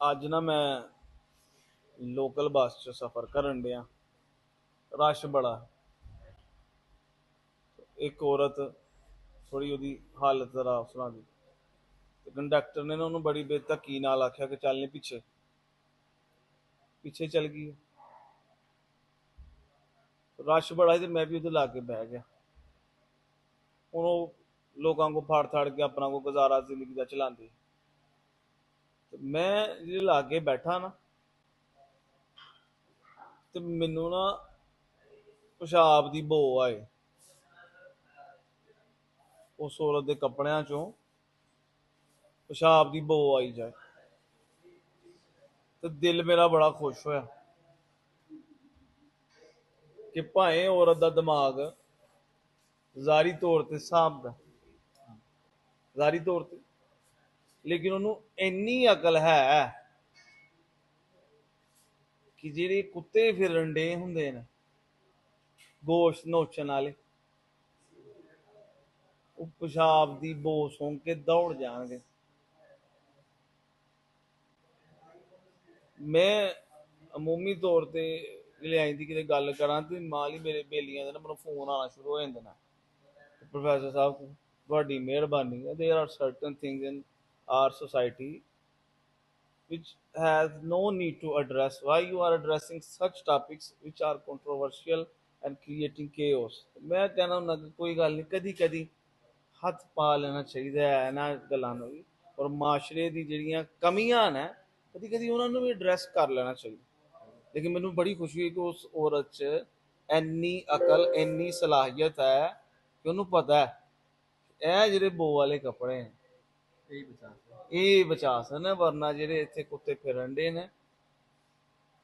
ਅੱਜ ना मैं लोकल बस च सफ़र करन डिया। रश बड़ा। एक औरत थोड़ी ओदी हालत जरा सुना दी। कंडक्टर ने ना उन्होंने बड़ी बेधकी नाल आख्या कि चल नहीं पीछे पीछे चल गई। रश बड़ा ही मैं भी उधर लागे बह गया। हूँ लोगों को फाड़ फाड़ के अपना को गुजारा जिंदगी का चलाती। मैं जो लागे बैठा ना तो मैनू ना पेशाब की बो आए उस औरत के कपड़िया चों पेशाब की बो आई जाए तो दिल मेरा बड़ा खुश होया कि भाएं औरत का दिमाग ज़ारी तौर पर साफ दा ज़ारी तौर पर लेकिन उन्होंने इन्नी अकल है कि जेडे कुत्ते फिरन डे होंगे ने गोश्त नोचन वाले वो पेशाब की बो सूंघ के दौड़ जाएंगे। मैं अमूमी तौर पर लियाई की कि गल करा तो माल ही मेरे बेलियां दे ना मैं फोन आना शुरू हो जाते हैं। प्रोफैसर साहब थोड़ी मेहरबानी है। There are certain things in our society which has no need to address. Why you are addressing such topics which are controversial and creating chaos? मैं कहना हूं कि कोई गल नहीं कदी कदी हथ पा लेना चाहिए है इन्हां गल्लां नूं भी और माशरे दी जिहड़ियां कमियां ने कदी कदी उन्हां नूं भी एड्रैस कर लेना चाहिए। लेकिन मैनूं बड़ी खुशी हुई कि उस औरत च इन्नी अकल इन्नी सलाहियत है कि उन्होंने पता है ये जेह्ड़े बो वाले कपड़े हैं ये बचा सन वरना जेह्ड़े इत्थे कुत्ते फिरन डे ने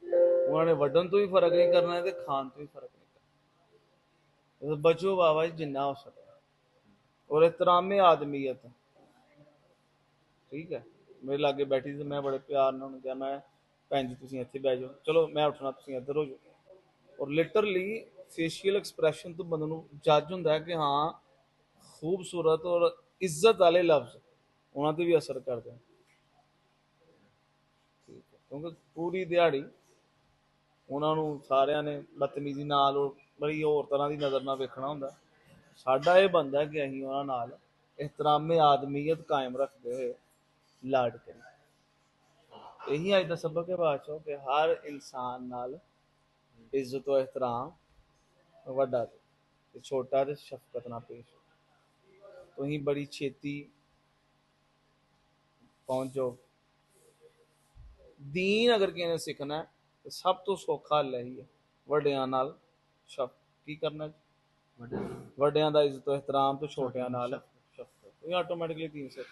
उन्होंने वड्डन तो भी फर्क नहीं करना है खान तो भी फर्क नहीं करना। तो बचो बाबा जी जिन्ना हो सके और एहतरामे आदमीयत ठीक है। मेरे लागे बैठी थी मैं बड़े प्यार नाल उन्होंने कहा मैं भैन जी तुसीं इत्थे बह जाओ चलो मैं उठना तुसीं इधर हो जाओ और लिटरली फेशियल एक्सप्रैशन तो बंदे नूं जज हुंदा है कि हाँ खूबसूरत और इज्जत वाले लफ्ज उन्होंने भी असर करते हैं। ठीक है क्योंकि पूरी दिहाड़ी उन्होंने सारिया ने बदतमीजी नाल और बड़ी होर तरह की नज़र नाल वेखना हुंदा। साडा ये बनदा है कि असीं उन्हां नाल एहतरामे आदमीयत कायम रखते हुए लाड करिए। यही अज का सबक है बादशाह कि हर इंसान नाल इज्जत और एहतराम वड्डा ते छोटा ते शफकत नाल पेश तुसीं बड़ी छेती पहुंच जाओ। दीन अगर किसी ने सीखना है तो सब तो सौखा हल ही है वड्डियां नाल शफ की करना वड्डियां दा इज्जत एहतराम तो छोटियां नाल शफकत ऑटोमैटिकली दीन से